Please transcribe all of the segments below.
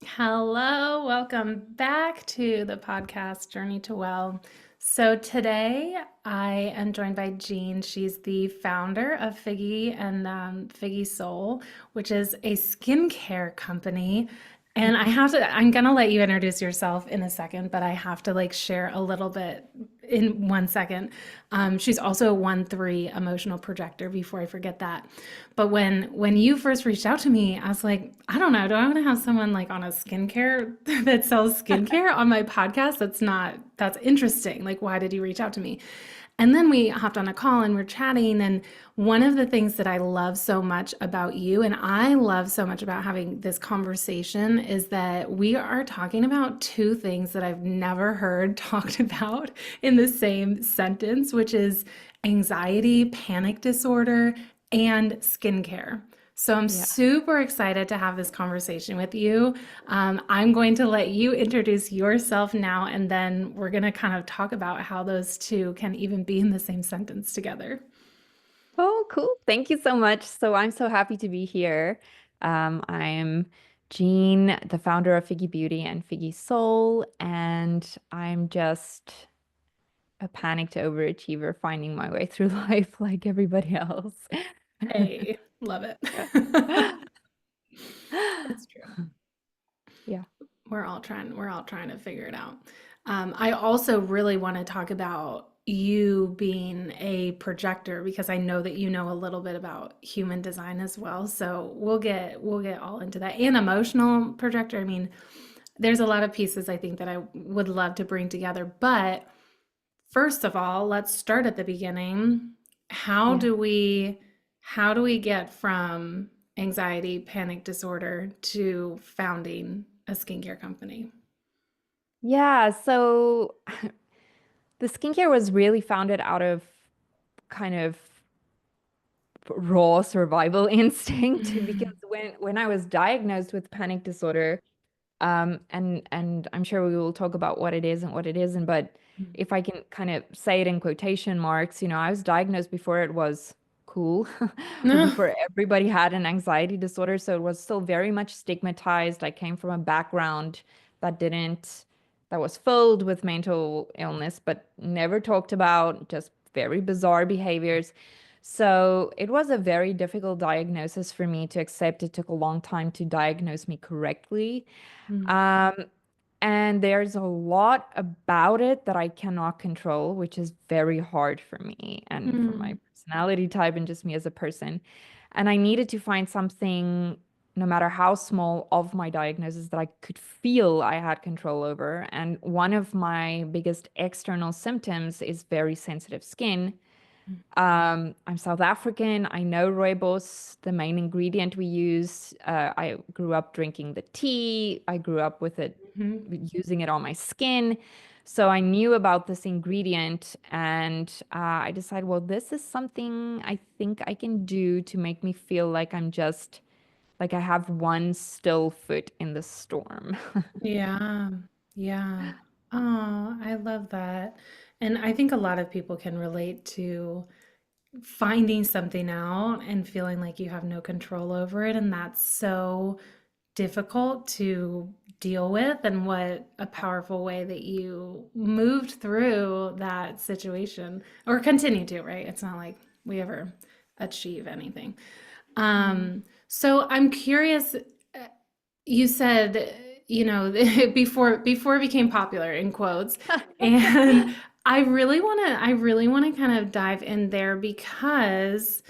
Hello, welcome back to the podcast Journey to Well. So today I am joined by Jeanne. She's the founder of Figgy and Figgy Soul, which is a skincare company. And I'm gonna let you introduce yourself in a second, but I have to share a little bit in 1 second. She's also a 1-3 emotional projector before I forget that. But when you first reached out to me, I was like, I don't know, do I want to have someone like on a skincare that sells skincare on my podcast? That's interesting. Like, why did you reach out to me? And then we hopped on a call and we're chatting. And one of the things that I love so much about you, and I love so much about having this conversation, is that we are talking about two things that I've never heard talked about in the same sentence, which is anxiety, panic disorder, and skincare. So I'm Yeah. super excited to have this conversation with you. I'm going to let you introduce yourself now, and then we're going to kind of talk about how those two can even be in the same sentence together. Oh, cool. Thank you so much. So I'm so happy to be here. I'm Jeanne, the founder of Figgy Beauty and Figgy Soul, and I'm just a panicked overachiever finding my way through life like everybody else. Hey, love it. Yeah. It's true. Yeah. We're all trying to figure it out. I also really want to talk about you being a projector because I know that you know a little bit about human design as well. So we'll get all into that. And emotional projector. I mean, there's a lot of pieces I think that I would love to bring together. But first of all, let's start at the beginning. How Yeah. do we how do we get from anxiety, panic disorder to founding a skincare company? Yeah. So the skincare was really founded out of kind of raw survival instinct because when I was diagnosed with panic disorder, and I'm sure we will talk about what it is and what it isn't, but if I can kind of say it in quotation marks, I was diagnosed before it was cool, or No. before everybody had an anxiety disorder, so it was still very much stigmatized. I came from a background that didn't, that was filled with mental illness, but never talked about, just very bizarre behaviors. So it was a very difficult diagnosis for me to accept. It took a long time to diagnose me correctly. Um, and there's a lot about it that I cannot control, which is very hard for me and for my Mm. personality type and just me as a person. And I needed to find something, no matter how small, of my diagnosis that I could feel I had control over. And one of my biggest external symptoms is very sensitive skin. I'm South African. I know rooibos, the main ingredient we use. I grew up drinking the tea. I grew up with it, Mhm. using it on my skin. So I knew about this ingredient, and I decided, well, this is something I think I can do to make me feel like I'm just like I have one still foot in the storm. Yeah. Yeah. Oh, I love that. And I think a lot of people can relate to finding something out and feeling like you have no control over it. And that's so difficult to deal with. And what a powerful way that you moved through that situation or continue to, right? It's not like we ever achieve anything. So I'm curious, you said, before it became popular in quotes, and I really want to kind of dive in there because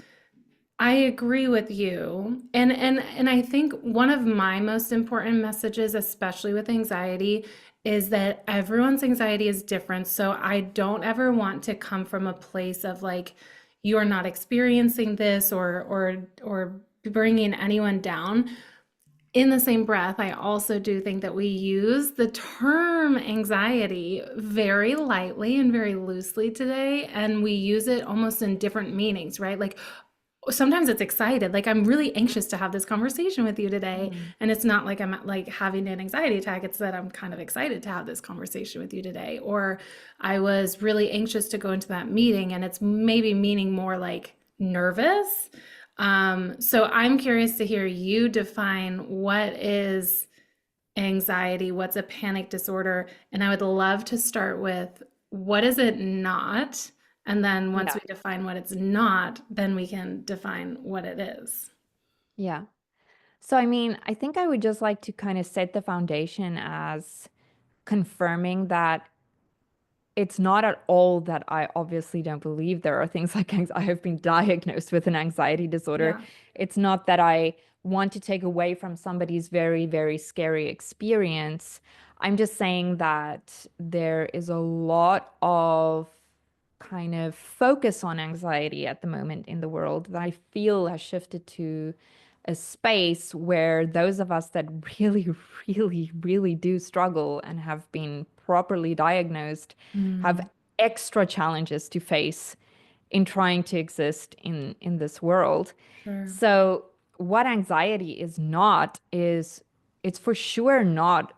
I agree with you. And I think one of my most important messages, especially with anxiety, is that everyone's anxiety is different. So I don't ever want to come from a place of like you're not experiencing this or bringing anyone down. In the same breath, I also do think that we use the term anxiety very lightly and very loosely today, and we use it almost in different meanings, right? Like sometimes it's excited, like I'm really anxious to have this conversation with you today, Mm. and it's not like I'm like having an anxiety attack, it's that I'm kind of excited to have this conversation with you today. Or I was really anxious to go into that meeting, and it's maybe meaning more like nervous. So I'm curious to hear you define what is anxiety, what's a panic disorder, and I would love to start with what is it not? And then once Yeah. we define what it's not, then we can define what it is. Yeah. So, I mean, I think I would just like to kind of set the foundation as confirming that it's not at all that I obviously don't believe there are things like I have been diagnosed with an anxiety disorder. Yeah. It's not that I want to take away from somebody's very, very scary experience. I'm just saying that there is a lot of kind of focus on anxiety at the moment in the world that I feel has shifted to a space where those of us that really, really, really do struggle and have been properly diagnosed have Mm, extra challenges to face in trying to exist in this world. sure. So what anxiety is not is it's for sure not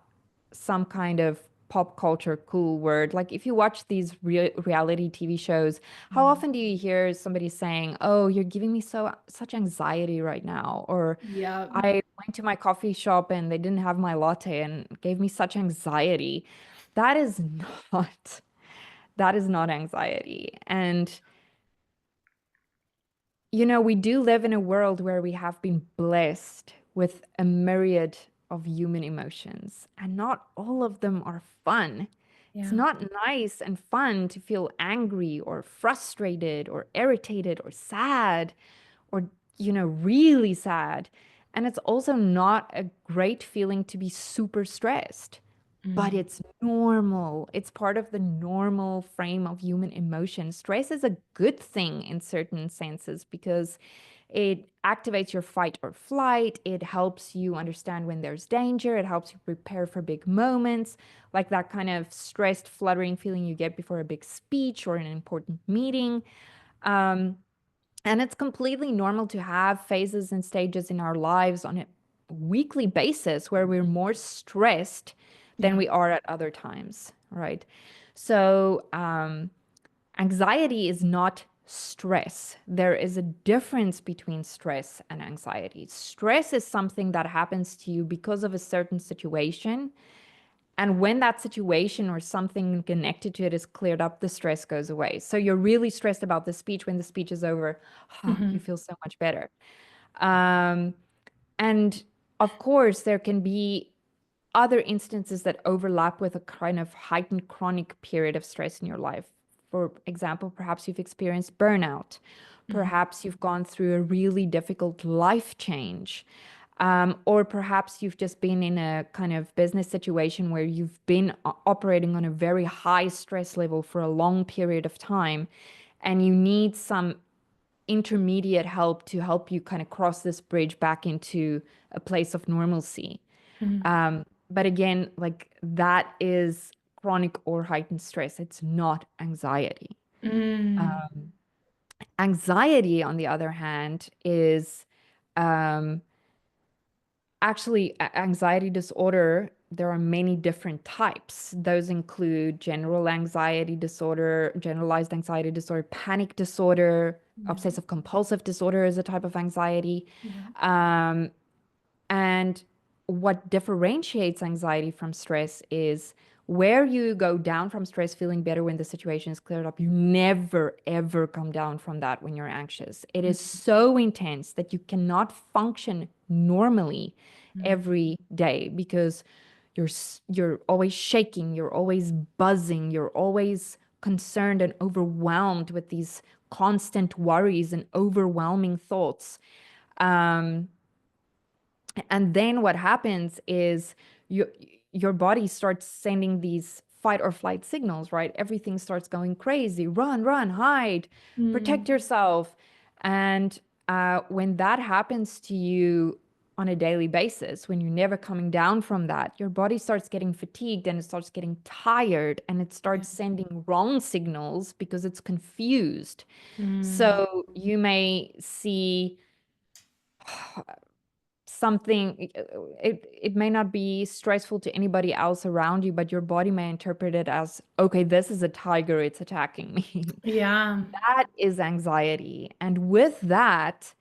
some kind of pop culture cool word. Like if you watch these reality TV shows, how Mm. often do you hear somebody saying, "Oh, you're giving me such anxiety right now," or Yep. "I went to my coffee shop and they didn't have my latte and it gave me such anxiety." That is not that is not anxiety. And we do live in a world where we have been blessed with a myriad of human emotions, and not all of them are fun. It's Yeah. not nice and fun to feel angry or frustrated or irritated or sad or, really sad. And it's also not a great feeling to be super stressed, but Mm, it's normal. It's part of the normal frame of human emotion. Stress is a good thing in certain senses because it activates your fight or flight. It helps you understand when there's danger. It helps you prepare for big moments, like that kind of stressed, fluttering feeling you get before a big speech or an important meeting. Um, and it's completely normal to have phases and stages in our lives on a weekly basis where we're more stressed than yeah. we are at other times, right? So, anxiety is not stress. There is a difference between stress and anxiety. Stress is something that happens to you because of a certain situation. And when that situation or something connected to it is cleared up, the stress goes away. So you're really stressed about the speech. When the speech is over, you Hmm. feel so much better. Um, and of course, there can be other instances that overlap with a kind of heightened chronic period of stress in your life. For example, perhaps you've experienced burnout. Hmm. Perhaps you've gone through a really difficult life change. Or perhaps you've just been in a kind of business situation where you've been operating on a very high stress level for a long period of time, and you need some intermediate help to help you kind of cross this bridge back into a place of normalcy. Hmm. But again, like that is chronic or heightened stress. It's not anxiety. Mm, Anxiety, on the other hand, is um, actually anxiety disorder. There are many different types. Those include general anxiety disorder, generalized anxiety disorder, panic disorder, yeah. obsessive compulsive disorder is a type of anxiety. Yeah. Um, And what differentiates anxiety from stress is where you go down from stress feeling better when the situation is cleared up. You never, ever come down from that when you're anxious. It is so intense that you cannot function normally Mm-hmm. every day because you're always shaking, you're always buzzing, you're always concerned and overwhelmed with these constant worries and overwhelming thoughts. Um, and then what happens is your your body starts sending these fight or flight signals, right? Everything starts going crazy. Run, run, hide, protect Mm, yourself. And when that happens to you on a daily basis, when you're never coming down from that, your body starts getting fatigued and it starts getting tired and it yeah. starts sending wrong signals because it's confused. Mm, So you may see something it may not be stressful to anybody else around you, but your body may interpret it as, okay, this is a tiger, it's attacking me. yeah. That is anxiety. And with that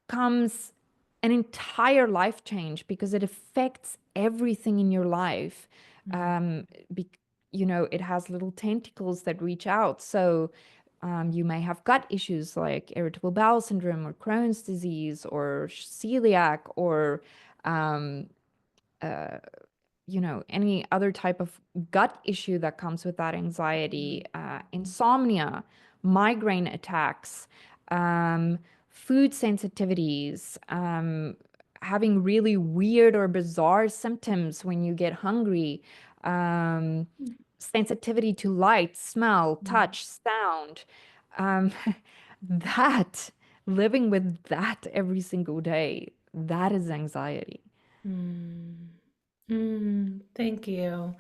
comes an entire life change because it affects everything in your life. Mm, Um, be, you know, it has little tentacles that reach out. So you may have gut issues like irritable bowel syndrome or Crohn's disease or celiac or um, uh, you know, any other type of gut issue that comes with that anxiety, insomnia, migraine attacks, um, food sensitivities, having really weird or bizarre symptoms when you get hungry, um, sensitivity to light, smell, mm, touch, sound. Um, that, living with that every single day, that is anxiety. mm, Thank you.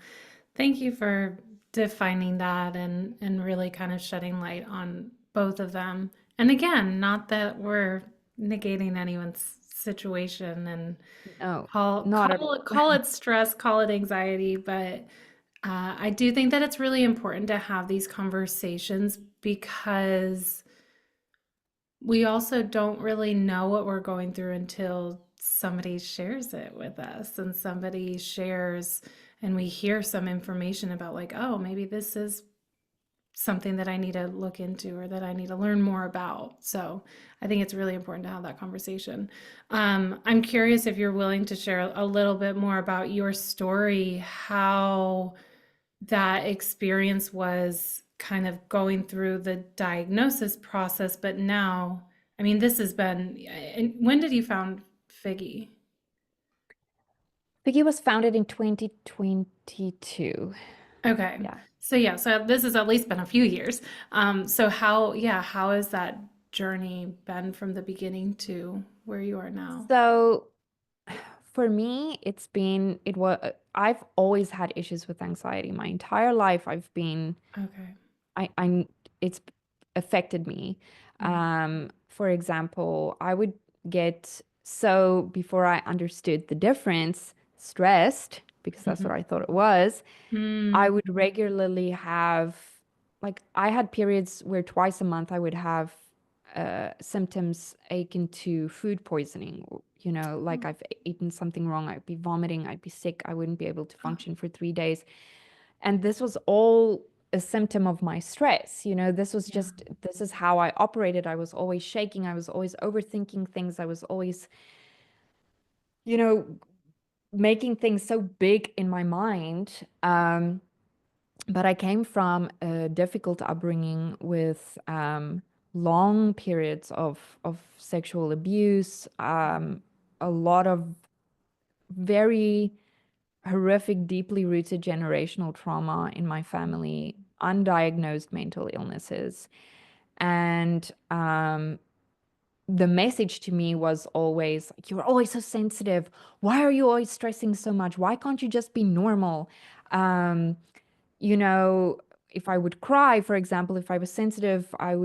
Thank you for defining that and really kind of shedding light on both of them. And again, not that we're negating anyone's situation and No, call not at call it all. call it stress, call it anxiety, but I do think that it's really important to have these conversations because we also don't really know what we're going through until somebody shares it with us and somebody shares and we hear some information about like, oh, maybe this is something that I need to look into or that I need to learn more about. So I think it's really important to have that conversation. I'm curious if you're willing to share a little bit more about your story, how that experience was kind of going through the diagnosis process, but now, I mean, this has been, and when did you found Figgy? Figgy was founded in 2022. Okay. Yeah. So yeah, so this has at least been a few years. So how, yeah, how has that journey been from the beginning to where you are now? So for me, I've always had issues with anxiety. My entire life, Okay. I'm, it's affected me. Mm, For example, I would so before I understood the difference, stressed, because that's what mhm. I thought it was, I Mm, would regularly have, like, I had periods where twice a month I would have symptoms akin to food poisoning. You know, like oh, I've eaten something wrong, I'd be vomiting, I'd be sick, I wouldn't be able to oh, function for 3 days. And this was all a symptom of my stress. You know, yeah. this is how I operated. I was always shaking, I was always overthinking things, I was always, you know, making things so big in my mind. But I came from a difficult upbringing with long periods of sexual abuse, a lot of very horrific, deeply rooted generational trauma in my family, undiagnosed mental illnesses. And the message to me was always, like, you're always so sensitive. Why are you always stressing so much? Why can't you just be normal? Um, you know, if I would cry, for example, if I was sensitive, I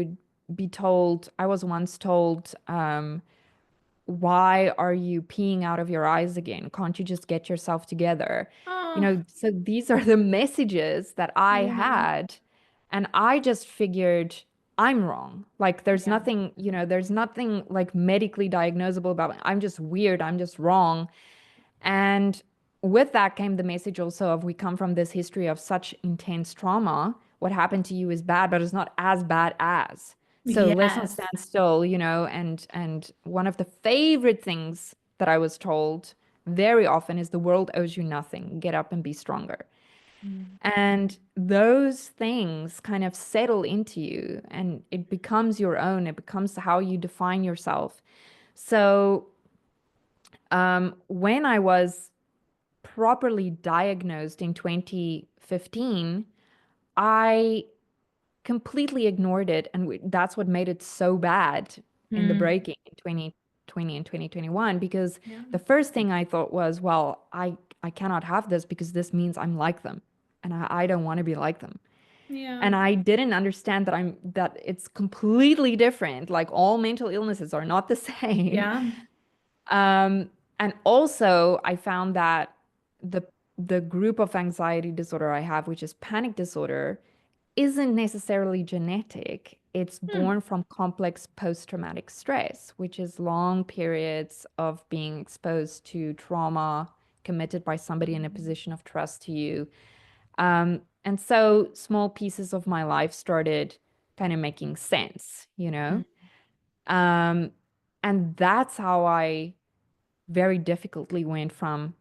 was once told, why are you peeing out of your eyes again? Can't you just get yourself together? You Oh, know, so these are the messages that I yeah. had. And I just figured I'm wrong. Like Yeah. there's nothing like medically diagnosable about me. I'm just weird. I'm just wrong. And with that came the message also of we come from this history of such intense trauma. What happened to you is bad, but it's not as bad as. So let's not Yes. stand still, you know, and one of the favorite things that I was told very often is the world owes you nothing. Get up and be stronger. Mm, And those things kind of settle into you and it becomes your own. It becomes how you define yourself. So when I was properly diagnosed in 2015, I completely ignored it. And that's what made it so bad in the mm, breaking in 2020 and 2021. Because yeah. the first thing I thought was, well, I cannot have this because this means I'm like them. And I don't want to be like them. Yeah. And I didn't understand that it's completely different. Like all mental illnesses are not the same. Yeah. Um, and also, I found that the the group of anxiety disorder I have, which is panic disorder, isn't necessarily genetic. it's Hmm. born from complex post-traumatic stress, which is long periods of being exposed to trauma committed by somebody in a position of trust to you. And so small pieces of my life started kind of making sense, you know? Um, and that's how I very difficultly went from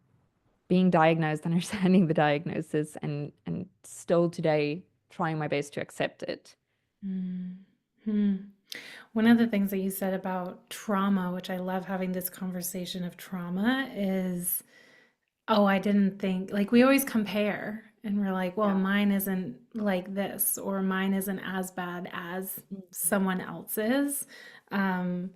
being diagnosed, understanding the diagnosis, and still today trying my best to accept it. Hmm. One of the things that you said about trauma, which I love having this conversation of trauma, is, oh, I didn't think, like, we always compare and we're like, well, Yeah. mine isn't like this, or mine isn't as bad as Mhm. someone else's. Um,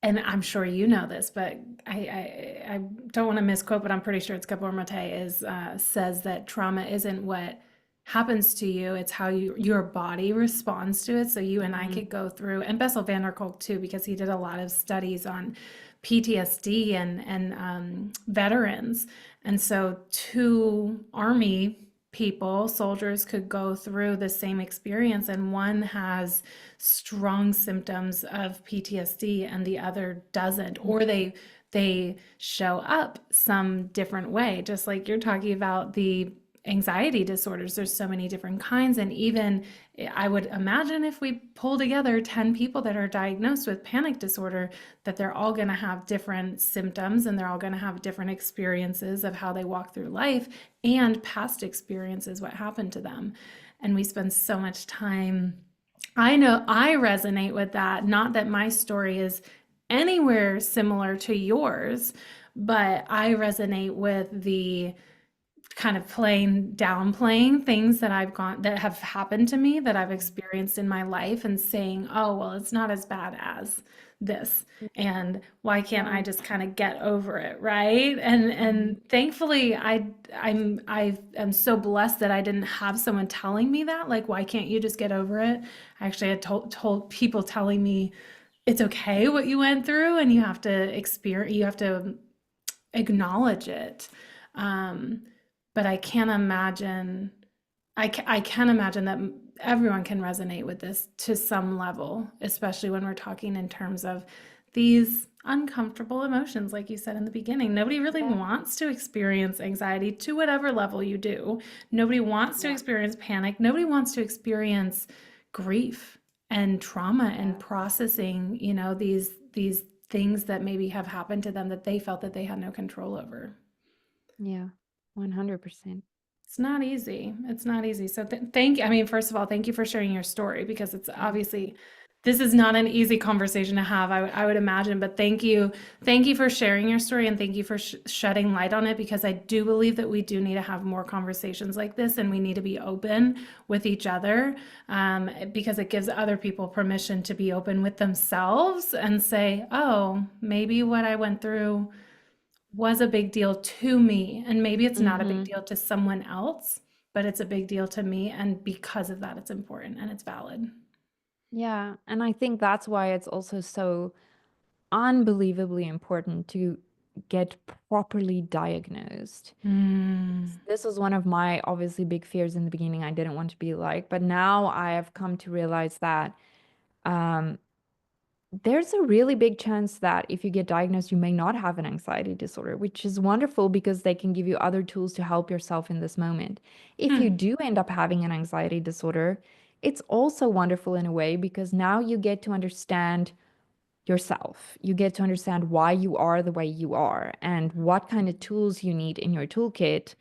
and I'm sure you know this, but I don't want to misquote, but I'm pretty sure it's Gabor Mate is says that trauma isn't what happens to you, it's how your body responds to it. So you and I Mhm. could go through, and Bessel van der Kolk too, because he did a lot of studies on PTSD and veterans, and so two army people, soldiers, could go through the same experience, and one has strong symptoms of PTSD and the other doesn't, or they show up some different way, just like you're talking about the anxiety disorders. There's so many different kinds, and even I would imagine if we pull together 10 people that are diagnosed with panic disorder, that they're all going to have different symptoms and they're all going to have different experiences of how they walk through life and past experiences, what happened to them. And we spend so much time, I know I resonate with that. Not that my story is anywhere similar to yours, but I resonate with the kind of playing downplaying things that I've gone that have happened to me, that I've experienced in my life, and saying, "Oh, well, it's not as bad as this." And why can't I Yeah. just kind of get over it, right? And Mhm. thankfully I am so blessed that I didn't have someone telling me that, like, why can't you just get over it? I actually had told people telling me it's okay what you went through, and you have to experience, you have to acknowledge it. Um, but I can't imagine, I can imagine that everyone can resonate with this to some level, especially when we're talking in terms of these uncomfortable emotions, like you said in the beginning. Nobody really Yeah. wants to experience anxiety to whatever level you do. Nobody wants to Yeah. experience panic. Nobody wants to experience grief and trauma and Yeah. processing, these things that maybe have happened to them that they felt that they had no control over. Yeah. 100%. It's not easy. It's not easy. So thank you. I mean, first of all, thank you for sharing your story, because it's Mm. obviously, this is not an easy conversation to have, I would imagine. But thank you. Thank you for sharing your story, and thank you for shedding light on it, because I do believe that we do need to have more conversations like this, and we need to be open with each other, because it gives other people permission to be open with themselves and say, oh, maybe what I went through was a big deal to me. And maybe it's not a big Mhm. deal to someone else, but it's a big deal to me. And because of that, it's important and it's valid. Yeah, and I think that's why it's also so unbelievably important to get properly diagnosed. Mm, This was one of my obviously big fears in the beginning. I didn't want to be like, but now I have come to realize that um, there's a really big chance that if you get diagnosed, you may not have an anxiety disorder, which is wonderful because they can give you other tools to help yourself in this moment. If you hmm, do end up having an anxiety disorder, it's also wonderful in a way because now you get to understand yourself. You get to understand why you are the way you are and what kind of tools you need in your toolkit,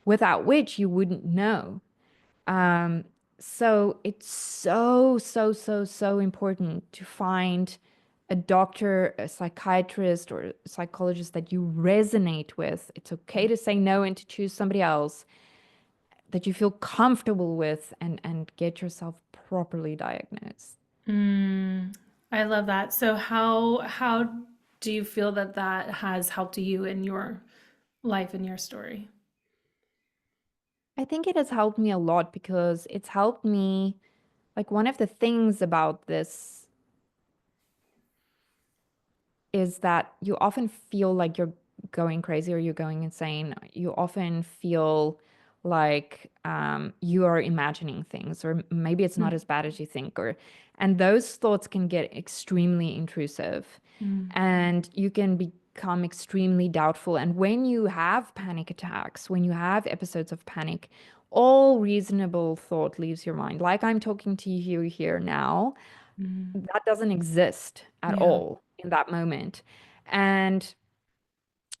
without which you wouldn't know. Um, so it's so, so, so, so important to find a doctor, a psychiatrist, or a psychologist that you resonate with. It's okay to say no and to choose somebody else that you feel comfortable with and get yourself properly diagnosed. mm. I love that. So how do you feel that that has helped you in your life and your story? I think it has helped me a lot because it's helped me, like one of the things about this is that you often feel like you're going crazy or you're going insane. You often feel like you are imagining things, or maybe it's not Mm, as bad as you think, or and those thoughts can get extremely intrusive, mm, and you can become extremely doubtful. And when you have panic attacks, when you have episodes of panic, all reasonable thought leaves your mind. Like I'm talking to you here now, mm. that doesn't exist at Yeah. all in that moment. And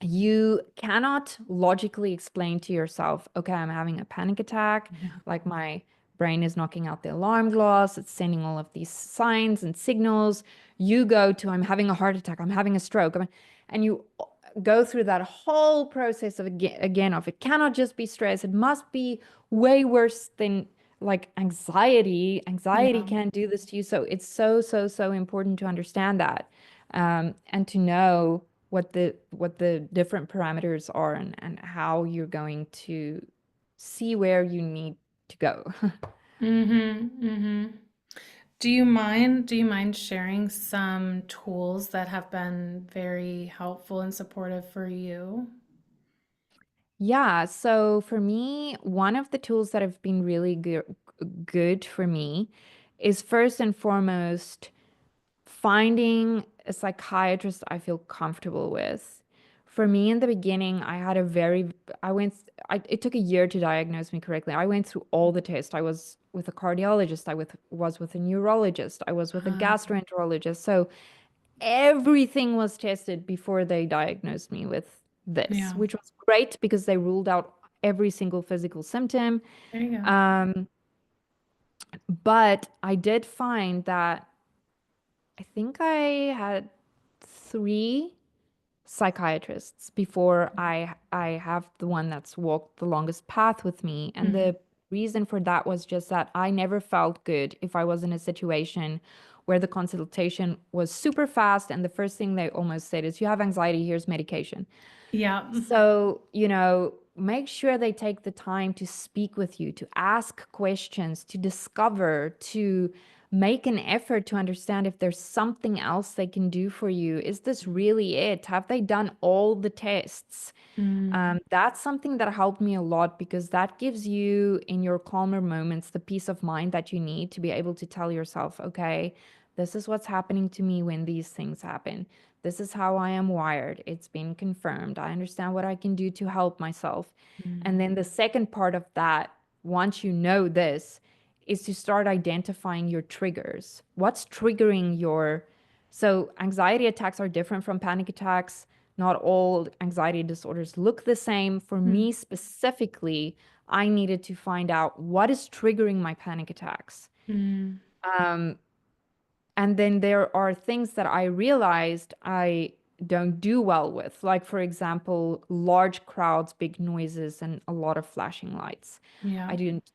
you cannot logically explain to yourself, okay, I'm having a panic attack, Yeah. like my brain is knocking out the alarm glass, it's sending all of these signs and signals. You go to, I'm having a heart attack, I'm having a stroke, and you go through that whole process of again of it cannot just be stress, it must be way worse than like anxiety. Anxiety Yeah. can't do this to you. So it's so, so, so important to understand that, and to know what the different parameters are, and how you're going to see where you need to go. Mm-hmm. Mm-hmm. Do you mind sharing some tools that have been very helpful and supportive for you? Yeah, so for me, one of the tools that have been really good for me is first and foremost finding a psychiatrist I feel comfortable with. For me, in the beginning, I had a very, I went, it took a year to diagnose me correctly. I went through all the tests. I was with a cardiologist, was with a neurologist, I was with a Uh, gastroenterologist. So everything was tested before they diagnosed me with this, yeah. which was great because they ruled out every single physical symptom. There you go. Um, but I did find that I think I had three psychiatrists before I have the one that's walked the longest path with me. And Mm-hmm. the reason for that was just that I never felt good if I was in a situation where the consultation was super fast and the first thing they almost said is, you have anxiety, here's medication. Yeah. So, make sure they take the time to speak with you, to ask questions, to discover, to make an effort to understand if there's something else they can do for you. Is this really it? Have they done all the tests? Mm, That's something that helped me a lot, because that gives you, in your calmer moments, the peace of mind that you need to be able to tell yourself, okay, this is what's happening to me when these things happen. This is how I am wired. It's been confirmed. I understand what I can do to help myself. And mm, then the second part of that, once you know this, is to start identifying your triggers. What's triggering your. So, anxiety attacks are different from panic attacks. Not all anxiety disorders look the same. For mm, me specifically, I needed to find out what is triggering my panic attacks. mm. Um, and then there are things that I realized I don't do well with, like, for example, large crowds, big noises, and a lot of flashing lights. Yeah. I didn't,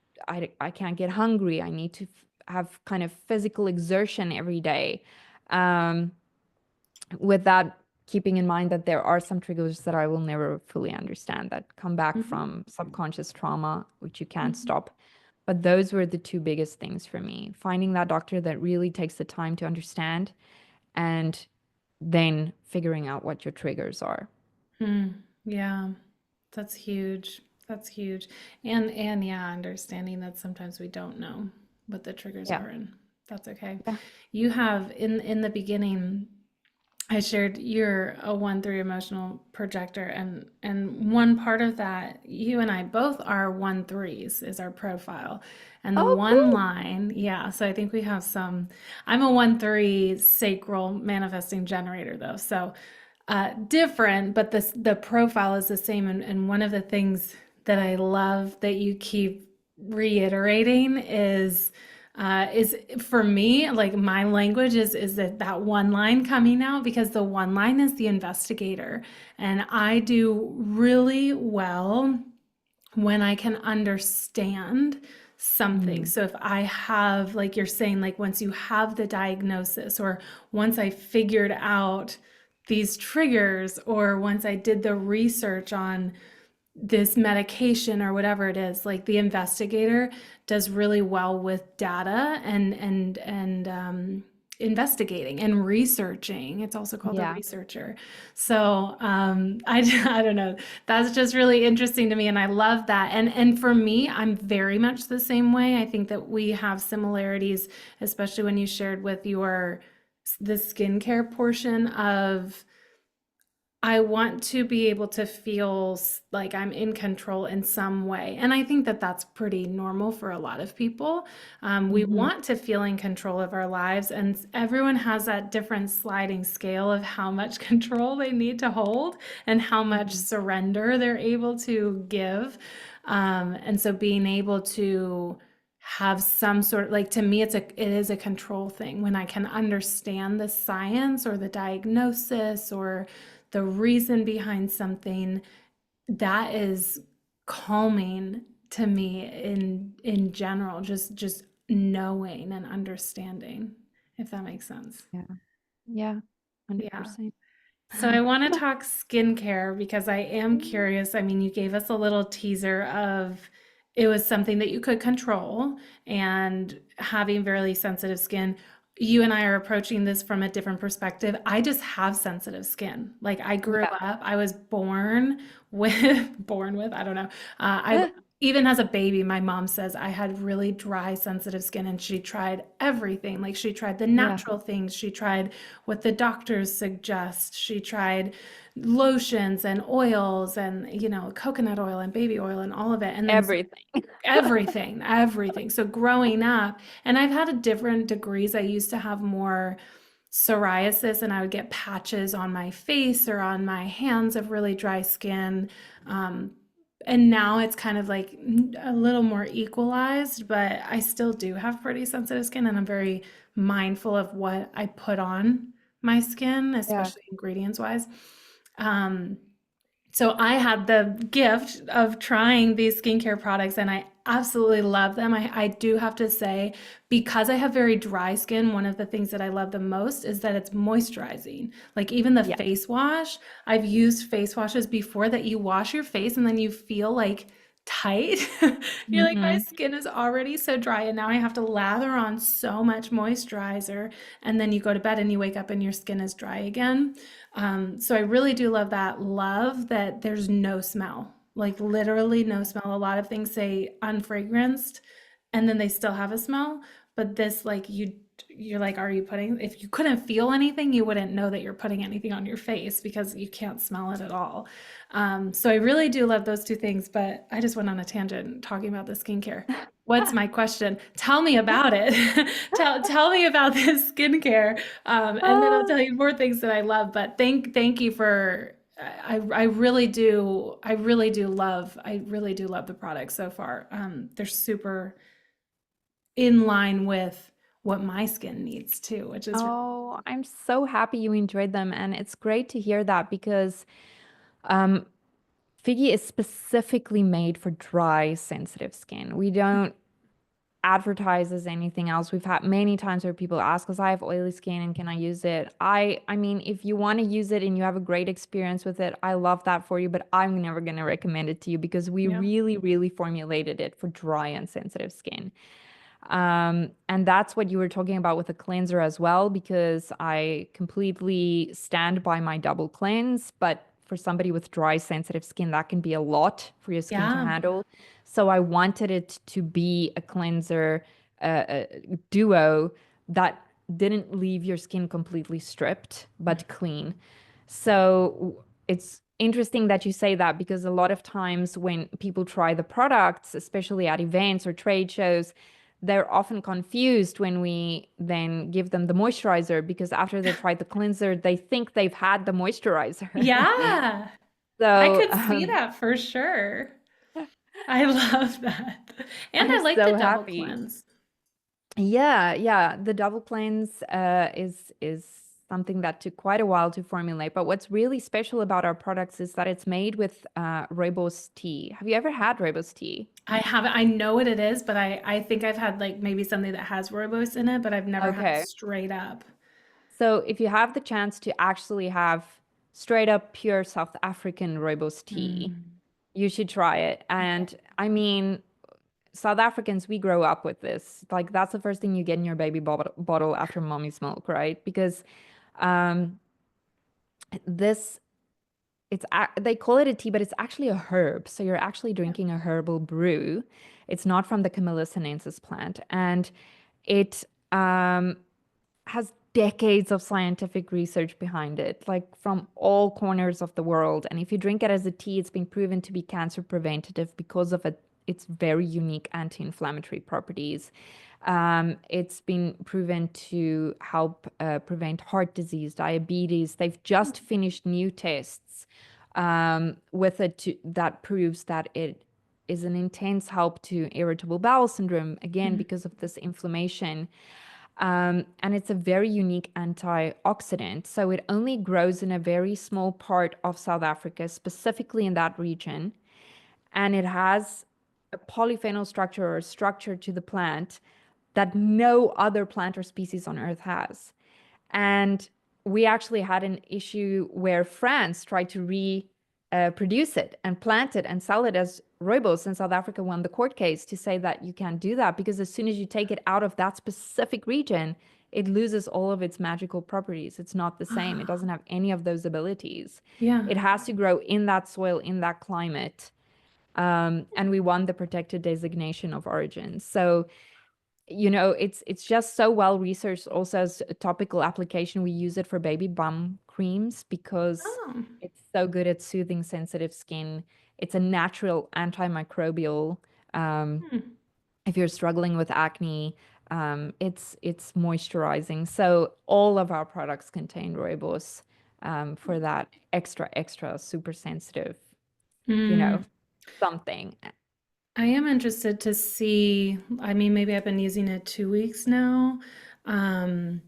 I can't get hungry. I need to have kind of physical exertion every day. Um, with that, keeping in mind that there are some triggers that I will never fully understand that come back Mm-hmm. from subconscious trauma, which you can't Mm-hmm. stop. But those were the two biggest things for me. Finding that doctor that really takes the time to understand, and then figuring out what your triggers are. Mm. Yeah. That's huge. That's huge. And yeah, understanding that sometimes we don't know what the triggers Yeah. are, and that's okay. Yeah. You have in the beginning, I shared you're a 1-3 emotional projector, and one part of that, you and I both are 1-3s is our profile. And the Oh, one cool. line, yeah, so I think we have some. I'm a 1-3 sacral manifesting generator though. So different, but the profile is the same. And one of the things that I love that you keep reiterating is for me, like my language is that one line coming out, because the one line is the investigator, and I do really well when I can understand something. Mm, So if I have, like you're saying, like once you have the diagnosis, or once I figured out these triggers, or once I did the research on this medication or whatever it is, like the investigator does really well with data, and investigating and researching. It's also called a Yeah. researcher. So I don't know. That's just really interesting to me, and I love that. And for me, I'm very much the same way. I think that we have similarities, especially when you shared with your the skincare portion of I want to be able to feel like I'm in control in some way. And I think that that's pretty normal for a lot of people. We Hmm. want to feel in control of our lives, and everyone has that different sliding scale of how much control they need to hold and how much Hmm. surrender they're able to give. And so being able to have some sort of like to me it is a control thing when I can understand the science or the diagnosis or the reason behind something that is calming to me in general, just knowing and understanding, if that makes sense. Yeah. Yeah. Yeah. 100%. So I want to talk skincare because I am curious. I mean, you gave us a little teaser of it was something that you could control and having very sensitive skin. You and I are approaching this from a different perspective. I just have sensitive skin. Like I grew Yeah. up, I was born with, born with, I don't know. I've even as a baby, my mom says I had really dry, sensitive skin, and she tried everything. Like she tried the Yeah. natural things, she tried what the doctors suggest. She tried lotions and oils and, coconut oil and baby oil and all of it. And then Everything. everything, everything. So growing up, and I've had a different degrees. I used to have more psoriasis and I would get patches on my face or on my hands of really dry skin. Um, and now it's kind of like a little more equalized, but I still do have pretty sensitive skin and I'm very mindful of what I put on my skin, Yeah. especially ingredients wise. Um, so I had the gift of trying these skincare products and I absolutely love them. I do have to say, because I have very dry skin, one of the things that I love the most is that it's moisturizing. Like even the Yes. face wash, I've used face washes before that you wash your face and then you feel like tight. You're like, my Hmm. skin is already so dry, and now I have to lather on so much moisturizer. And then you go to bed and you wake up and your skin is dry again. So I really do love that. Love that there's no smell, like literally no smell. A lot of things say unfragranced, and then they still have a smell. But this, like you're like, are you putting? If you couldn't feel anything, you wouldn't know that you're putting anything on your face because you can't smell it at all. So I really do love those two things. But I just went on a tangent talking about the skincare. What's my question? Tell me about it. Tell me about this skincare, and then I'll Ah. tell you more things that I love. But thank you for. I really do love the products so far. They're super in line with what my skin needs too, which is Oh, I'm so happy you enjoyed them. And it's great to hear that because um, Figgy is specifically made for dry, sensitive skin. We don't advertise as anything else. We've had many times where people ask us, I have oily skin and can I use it? I mean, if you want to use it and you have a great experience with it, I love that for you, but I'm never going to recommend it to you because we yeah, really, really formulated it for dry and sensitive skin. And that's what you were talking about with the cleanser as well, because I completely stand by my double cleanse, but for somebody with dry, sensitive skin, that can be a lot for your skin to yeah, handle. So I wanted it to be a cleanser, duo that didn't leave your skin completely stripped, but clean. So it's interesting that you say that because a lot of times when people try the products, especially at events or trade shows, they're often confused when we then give them the moisturizer because after they tried the cleanser, they think they've had the moisturizer. yeah. I So could see that for sure. I love that, and I'm I like the so double happy. cleanse. Yeah, yeah. The double cleanse is something that took quite a while to formulate. But what's really special about our products is that it's made with rooibos tea. Have you ever had rooibos tea? I haven't. I know what it is, but I think I've had like maybe something that has rooibos in it, but I've never had Okay. straight up. So if you have the chance to actually have straight up pure South African rooibos tea, Mm, you should try it. okay. And I mean, South Africans, we grow up with this. Like that's the first thing you get in your baby bottle after mommy's milk, right? Because um, this they call it a tea, but it's actually a herb. So you're actually Yeah. drinking a herbal brew. It's not from the Camellia sinensis plant, and it has decades of scientific research behind it, like from all corners of the world. And if you drink it as a tea, it's been proven to be cancer preventative because of its very unique anti-inflammatory properties. It's been proven to help prevent heart disease, diabetes. They've just finished new tests with it that proves that it is an intense help to irritable bowel syndrome, again, Mm. because of this inflammation. And it's a very unique antioxidant. So it only grows in a very small part of South Africa, specifically in that region. And it has a polyphenol structure or a structure to the plant that no other plant or species on Earth has. And we actually had an issue where France tried to reproduce it and plant it and sell it as rooibos, and South Africa won the court case to say that you can't do that because as soon as you take it out of that specific region, it loses all of its magical properties. It's not the same. It Ah, doesn't have any of those abilities. yeah. It has to grow in that soil, in that climate. And we won the protected designation of origin. So it's just so well researched. Also as a topical application, we use it for baby bum creams because Oh. it's so good at soothing sensitive skin. It's a natural antimicrobial. Um, Hmm. if you're struggling with acne, it's moisturizing. So all of our products contain rooibos for that extra super sensitive, you know, Mm. something. I am interested to see. I mean, maybe I've been using it 2 weeks now. Um,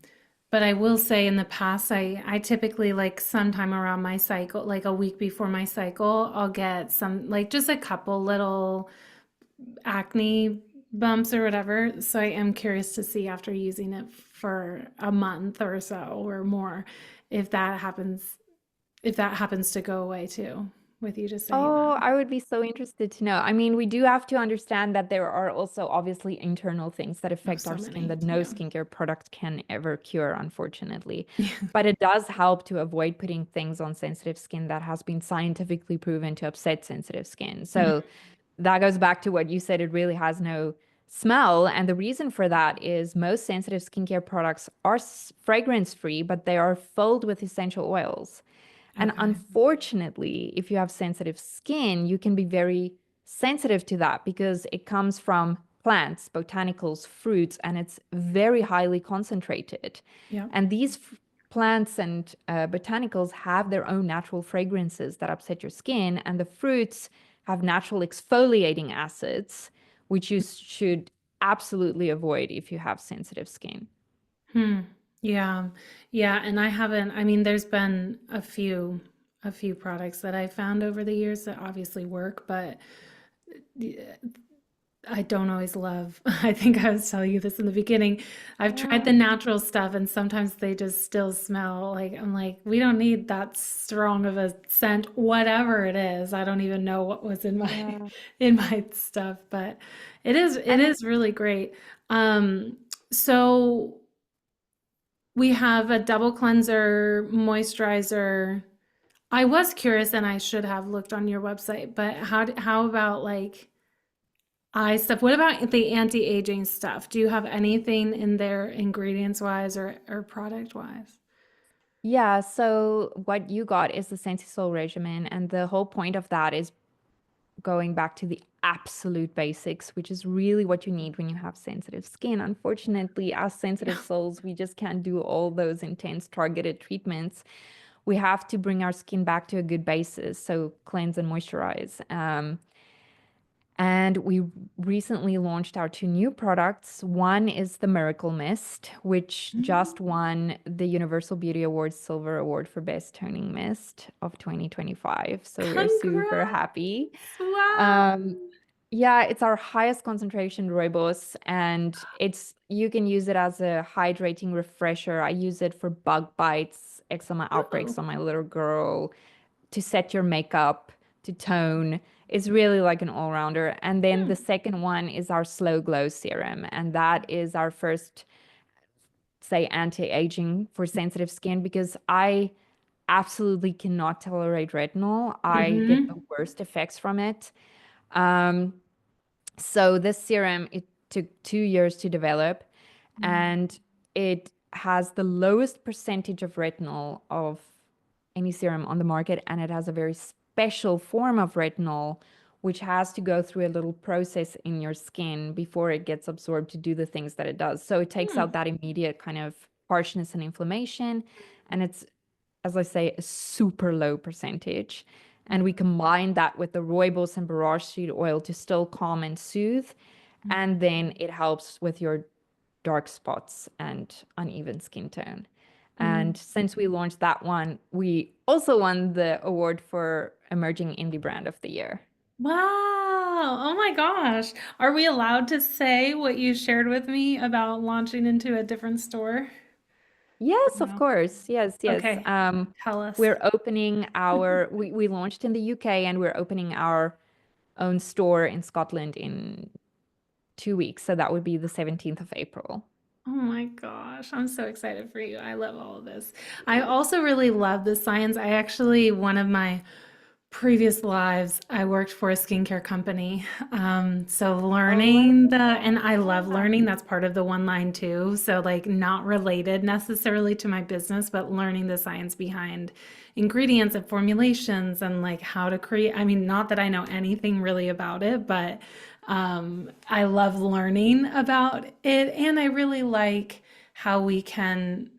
but I will say in the past, I typically like sometime around my cycle, like a week before my cycle, I'll get some, like just a couple little acne bumps or whatever. So I am curious to see after using it for a month or so or more, if that happens to go away too, with you just saying Oh, that. I would be so interested to know. I mean, we do have to understand that there are also obviously internal things that Oh, affect so our skin many. that no Yeah. skincare product can ever cure, unfortunately. But it does help to avoid putting things on sensitive skin that has been scientifically proven to upset sensitive skin. Mhm. So that goes back to what you said, it really has no smell. And the reason for that is most sensitive skincare products are fragrance free, but they are filled with essential oils. And Okay. unfortunately, if you have sensitive skin, you can be very sensitive to that because it comes from plants, botanicals, fruits, and it's very highly concentrated. Yeah. And these plants and botanicals have their own natural fragrances that upset your skin, and the fruits have natural exfoliating acids, which you should absolutely avoid if you have sensitive skin. Hmm. Yeah. Yeah. And I haven't, I mean, there's been a few products that I found over the years that obviously work, but I don't always love. I think I was telling you this in the beginning. I've tried Yeah, the natural stuff and sometimes they just still smell like I'm like, we don't need that strong of a scent, whatever it is. I don't even know what was in my yeah. in my stuff, but it And is really great. So we have a double cleanser, moisturizer. I was curious and I should have looked on your website, but how about like eye stuff? What about the anti-aging stuff? Do you have anything in there ingredients wise or product wise? yeah, so what you got is the Sensi regimen, and the whole point of that is going back to the absolute basics, which is really what you need when you have sensitive skin. Unfortunately, as Yeah. sensitive souls, we just can't do all those intense targeted treatments. We have to bring our skin back to a good basis, so cleanse and moisturize. And we recently launched our two new products. One is the Miracle Mist, which just won the Universal Beauty Awards Silver Award for Best Toning Mist of 2025. So we're super happy. Congrats. Wow. Um, yeah, it's our highest concentration rooibos, and you can use it as a hydrating refresher. I use it for bug bites, eczema Oh. outbreaks on my little girl, to set your makeup, to tone. It's really like an all-rounder. And then the Hmm. second one is our Slow Glow serum, and that is our first, say, anti-aging for sensitive skin because I absolutely cannot tolerate retinol. I get the Mm-hmm. worst effects from it. Um, so this serum, it took 2 years to develop, and it has the lowest percentage of retinol of any serum on the market, and it has a very special form of retinol, which has to go through a little process in your skin before it gets absorbed to do the things that it does. So it takes Hmm. out that immediate kind of harshness and inflammation, and it's, as I say, a super low percentage. And we combine that with the rooibos and barrage seed oil to still calm and soothe. And then it helps with your dark spots and uneven skin tone. Mm. And since we launched that one, we also won the award for Emerging Indie Brand of the Year. Wow. Oh my gosh. Are we allowed to say what you shared with me about launching into a different store? Yes, of No. course. Yes, yes. Okay. Tell us. We're opening we launched in the UK and we're opening our own store in Scotland in 2 weeks. So that would be the 17th of April. Oh my gosh, I'm so excited for you. I love all of this. I also really love the science. I actually, one of my previous lives, I worked for a skincare company. So Oh, learning and I love learning. That's part of the one line too. So, like, not related necessarily to my business, but learning the science behind ingredients and formulations and like how to create. I mean, not that I know anything really about it, but I love learning about it. And I really like how we can,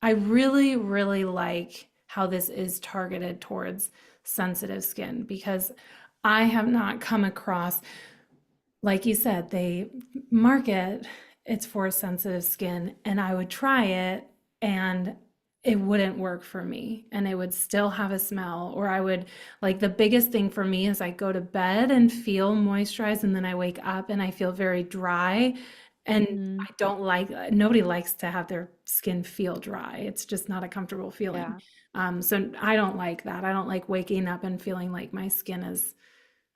I really, really like how this is targeted towards sensitive skin because I have not come across, like you said, they market it's for sensitive skin, and I would try it and it wouldn't work for me and it would still have a smell. Or I would, like, the biggest thing for me is I go to bed and feel moisturized and then I wake up and I feel very dry. And mhm. I don't like, nobody likes to have their skin feel dry. It's just not a comfortable feeling. Yeah. So I don't like that. I don't like waking up and feeling like my skin is,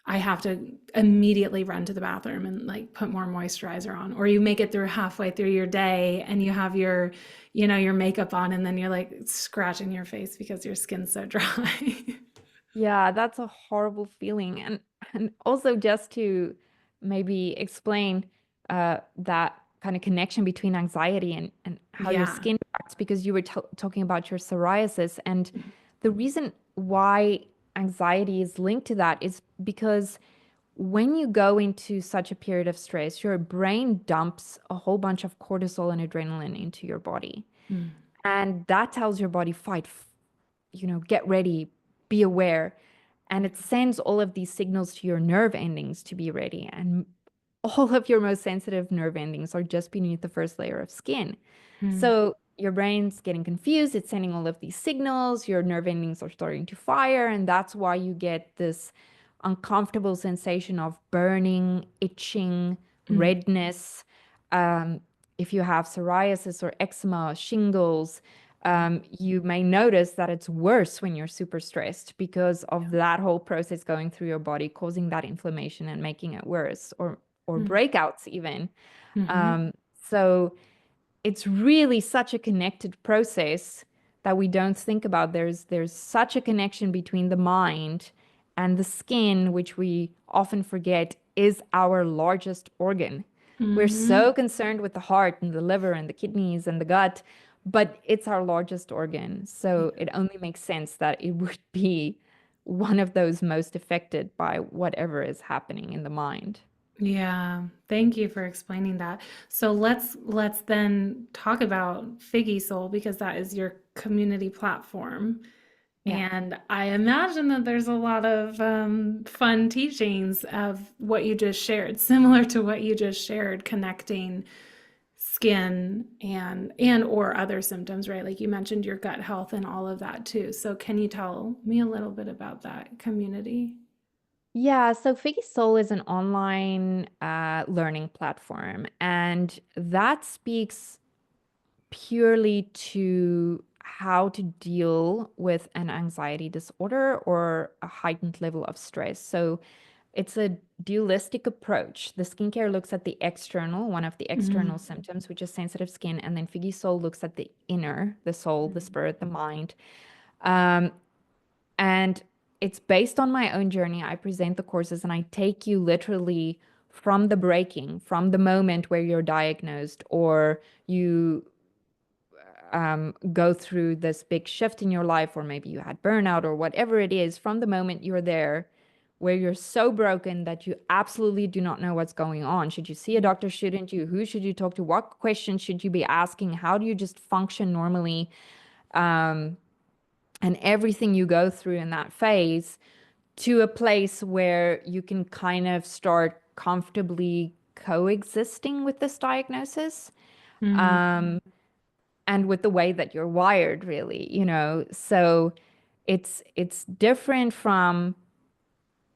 I have to immediately run to the bathroom and like put more moisturizer on. Or you make it through halfway through your day and you have your, your makeup on and then you're like scratching your face because your skin's so dry. Yeah, that's a horrible feeling. And also just to maybe explain that kind of connection between anxiety and how your Yeah. skin reacts, because you were talking about your psoriasis. And the reason why anxiety is linked to that is because when you go into such a period of stress, your brain dumps a whole bunch of cortisol and adrenaline into your body. Mm, And that tells your body, fight, get ready, be aware. And it sends all of these signals to your nerve endings to be ready. And all of your most sensitive nerve endings are just beneath the first layer of skin. mm, So your brain's getting confused. It's sending all of these signals. Your nerve endings are starting to fire. And that's why you get this uncomfortable sensation of burning, itching, mm, redness. Um, if you have psoriasis or eczema, shingles, you may notice that it's worse when you're super stressed because of that whole process going through your body, causing that inflammation and making it worse, or mm, breakouts even. mhm, Um, so it's really such a connected process that we don't think about. There's such a connection between the mind and the skin, which we often forget is our largest organ. We're mhm. so concerned with the heart and the liver and the kidneys and the gut, but it's our largest organ. So it only makes sense that it would be one of those most affected by whatever is happening in the mind. Yeah, thank you for explaining that. So let's then talk about Figgy Soul because that is your community platform. Yeah. And I imagine that there's a lot of fun teachings of what you just shared, similar to what you just shared, connecting skin and or other symptoms, right? Like you mentioned your gut health and all of that too. So can you tell me a little bit about that community? Yeah, so Figgy Soul is an online learning platform, and that speaks purely to how to deal with an anxiety disorder or a heightened level of stress. So it's a dualistic approach. The skincare looks at the external, one of the external Mhm. symptoms, which is sensitive skin, and then Figgy Soul looks at the inner, the soul, the Mhm. spirit, the mind. Um, and it's based on my own journey. I present the courses and I take you literally from the breaking, from the moment where you're diagnosed or you go through this big shift in your life, or maybe you had burnout or whatever it is, from the moment you're there where you're so broken that you absolutely do not know what's going on. Should you see a doctor? Shouldn't you? Who should you talk to? What questions should you be asking? How do you just function normally? Um, and everything you go through in that phase to a place where you can kind of start comfortably coexisting with this diagnosis. Mhm. Um, and with the way that you're wired, really, so it's different from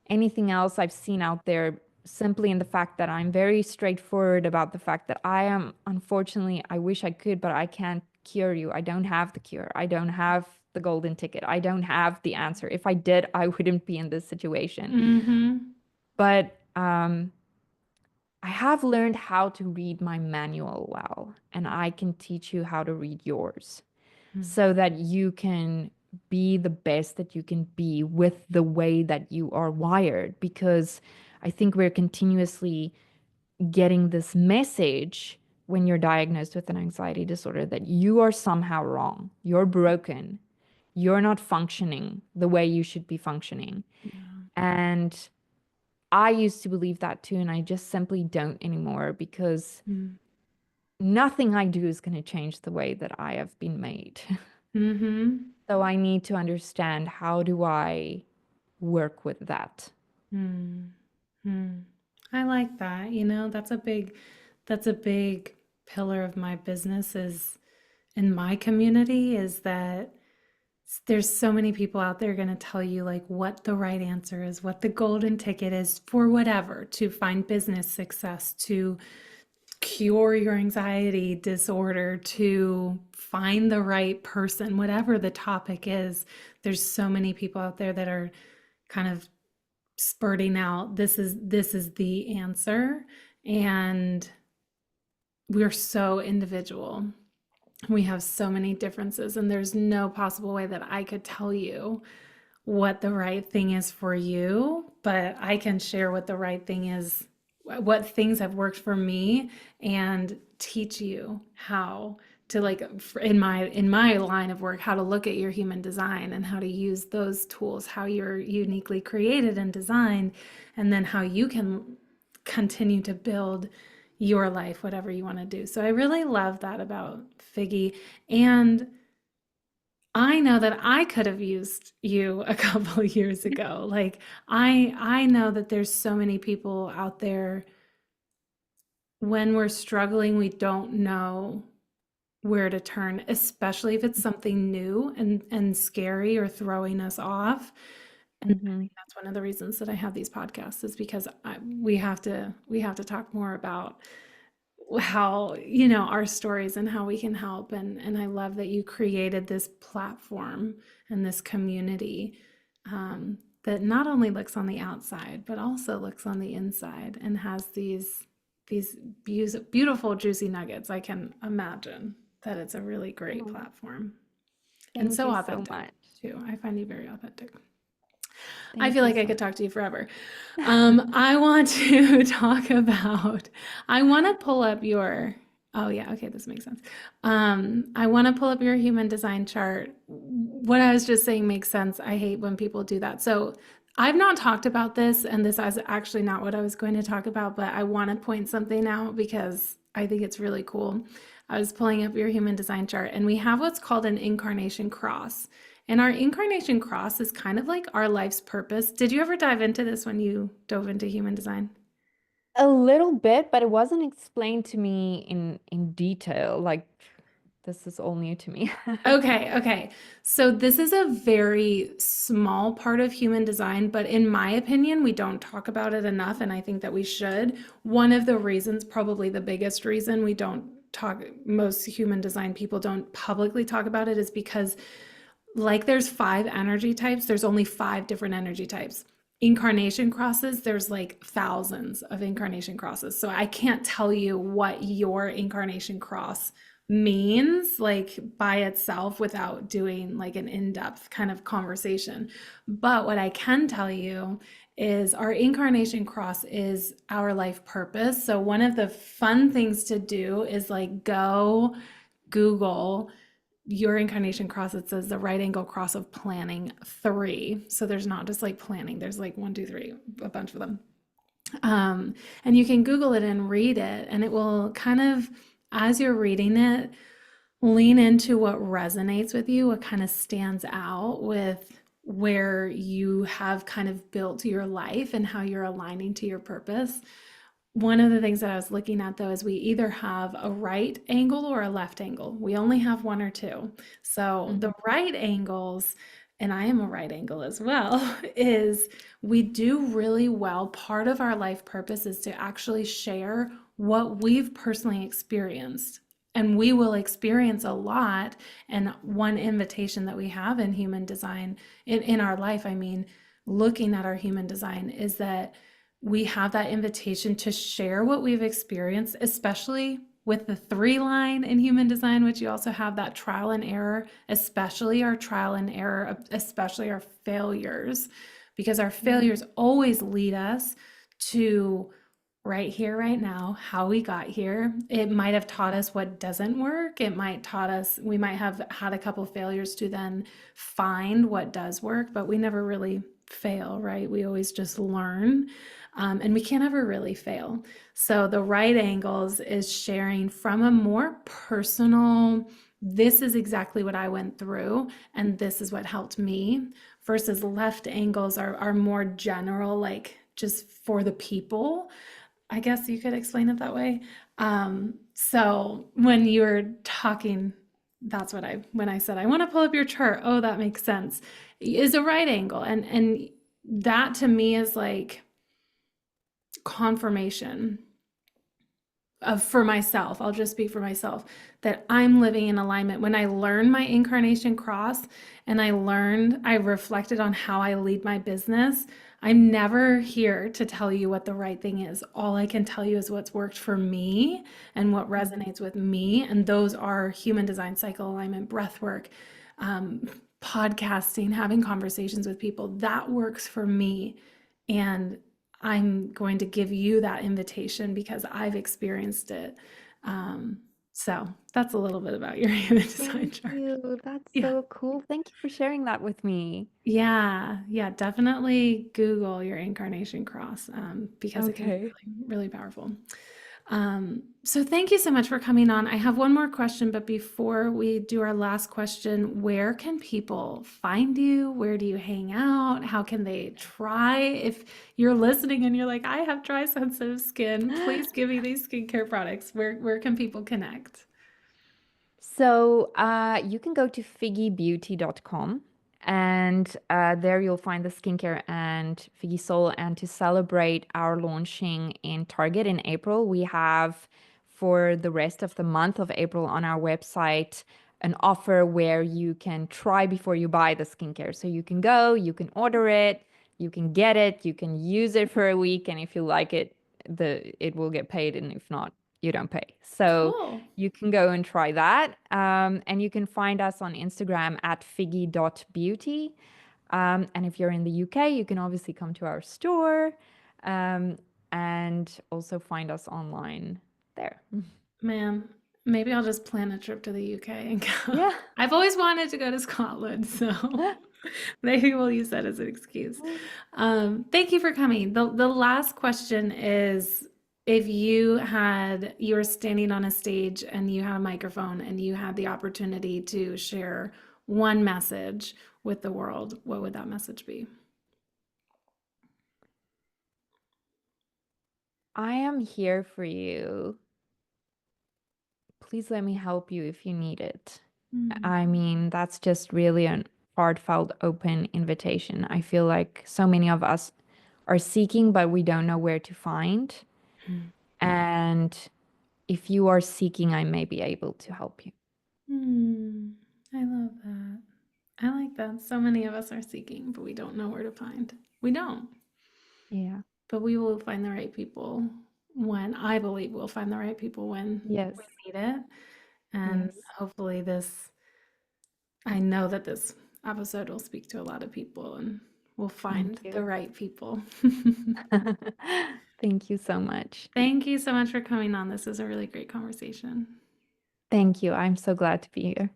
anything else I've seen out there, simply in the fact that I'm very straightforward about the fact that I am, unfortunately, I wish I could, but I can't cure you. I don't have the cure. I don't have the golden ticket. I don't have the answer. If I did, I wouldn't be in this situation. Mhm. But I have learned how to read my manual well, and I can teach you how to read yours Mhm. so that you can be the best that you can be with the way that you are wired. Because I think we're continuously getting this message when you're diagnosed with an anxiety disorder that you are somehow wrong, you're broken, you're not functioning the way you should be functioning. Yeah. And I used to believe that too, and I just simply don't anymore because Mhm. nothing I do is going to change the way that I have been made. Mhm. So I need to understand, how do I work with that? Mhm. Mhm. I like that. That's a big pillar of my business is in my community is that there's so many people out there going to tell you like what the right answer is, what the golden ticket is for whatever, to find business success, to cure your anxiety disorder, to find the right person, whatever the topic is. There's so many people out there that are kind of spurting out this is the answer, and we're so individual. We have so many differences, and there's no possible way that I could tell you what the right thing is for you, but I can share what the right thing is, what things have worked for me, and teach you how to, like, in my line of work, how to look at your human design and how to use those tools, how you're uniquely created and designed, and then how you can continue to build your life, whatever you want to do. So I really love that about Figgy. And I know that I could have used you a couple of years ago. Like I know that there's so many people out there when we're struggling, we don't know where to turn, especially if it's something new and scary or throwing us off. And I Hmm. think that's one of the reasons that I have these podcasts is because we have to talk more about how our stories and how we can help, and I love that you created this platform and this community, that not only looks on the outside but also looks on the inside and has these beautiful juicy nuggets. I can imagine that it's a really great Oh, platform and thank so you so authentic much. too. I find you very authentic. I Thank feel you like I so could talk to you forever. I want to talk about, I want to pull up your, oh yeah, okay, this makes sense. I want to pull up your human design chart. What I was just saying makes sense. I hate when people do that. So I've not talked about this, and this is actually not what I was going to talk about, but I want to point something out because I think it's really cool. I was pulling up your human design chart, and we have what's called an incarnation cross. And our incarnation cross is kind of like our life's purpose. Did you ever dive into this when you dove into human design? A little bit, but it wasn't explained to me in detail. Like, this is all new to me. Okay, okay. So this is a very small part of human design, but in my opinion, we don't talk about it enough, and I think that we should. One of the reasons, probably the biggest reason we don't talk, most human design people don't publicly talk about it, is because like there's 5 energy types, there's only 5 different energy types. incarnation crosses, there's like thousands of incarnation crosses. So I can't tell you what your incarnation cross means like by itself without doing like an in-depth kind of conversation. But what I can tell you is our incarnation cross is our life purpose. So one of the fun things to do is like go Google your incarnation cross. It says the right angle cross of planning 3. So there's not just like planning, there's like one, two, three, a bunch of them. And you can Google it and read it, and it will kind of, as you're reading it, lean into what resonates with you, what kind of stands out with where you have kind of built your life and how you're aligning to your purpose. One of the things that I was looking at though is we either have a right angle or a left angle. We only have one or two. So the Mhm. right angles, and I am a right angle as well, is we do really well. Part of our life purpose is to actually share what we've personally experienced. And we will experience a lot. And one invitation that we have in human design, in our life, I mean, looking at our human design, is that we have that invitation to share what we've experienced, especially with the 3 line in human design, which you also have that trial and error, especially our trial and error, especially our failures, because our failures always lead us to right here, right now, how we got here. It might have taught us what doesn't work. It might taught us, we might have had a couple failures to then find what does work, but we never really fail, right? We always just learn. And we can't ever really fail. So the right angles is sharing from a more personal, this is exactly what I went through, and this is what helped me, versus left angles are more general, like just for the people. I guess you could explain it that way. So when you were talking, that's what when I said, I want to pull up your chart. Oh, that makes sense. Is a right angle. And that to me is like confirmation of for myself. I'll just speak for myself that I'm living in alignment. When I learned my incarnation cross and I reflected on how I lead my business. I'm never here to tell you what the right thing is. All I can tell you is what's worked for me and what resonates with me. And those are human design, cycle alignment, breath work, podcasting, having conversations with people. That works for me. And I'm going to give you that invitation because I've experienced it. So that's a little bit about your human design Thank chart. you. That's Yeah. so cool. Thank you for sharing that with me. Yeah. Yeah. Definitely Google your incarnation cross because it can be Okay. really, really powerful. So thank you so much for coming on. I have one more question, but before we do our last question, where can people find you? Where do you hang out? How can they try? If you're listening and you're like, I have dry, sensitive skin, please give me these skincare products. Where can people connect? So you can go to figgybeauty.com and there you'll find the skincare and Figgy Soul. And to celebrate our launching in Target in April, we have for the rest of the month of April on our website an offer where you can try before you buy the skincare. So you can go, you can order it, you can get it, you can use it for a week, and if you like it, it will get paid, and if not, you don't pay. So Cool. you can go and try that. And you can find us on Instagram at figgy.beauty. And if you're in the UK, you can obviously come to our store um, and also find us online there. Man, maybe I'll just plan a trip to the UK and go. Yeah. I've always wanted to go to Scotland, so maybe we'll use that as an excuse. Thank you for coming. The last question is if you were standing on a stage and you had a microphone and you had the opportunity to share one message with the world, what would that message be? I am here for you. Please let me help you if you need it. Mm, I mean, that's just really an heartfelt, open invitation. I feel like so many of us are seeking, but we don't know where to find. mm, And if you are seeking, I may be able to help you. mm. I love that. I like that. So many of us are seeking, but we don't know where to find. We don't. Yeah. But we will find the right people when I believe we'll find the right people when we Yes. need it. And Yes. hopefully I know that this episode will speak to a lot of people and we'll Thank find the you. right people. Thank you so much. Thank you so much for coming on. This is a really great conversation. Thank you. I'm so glad to be here.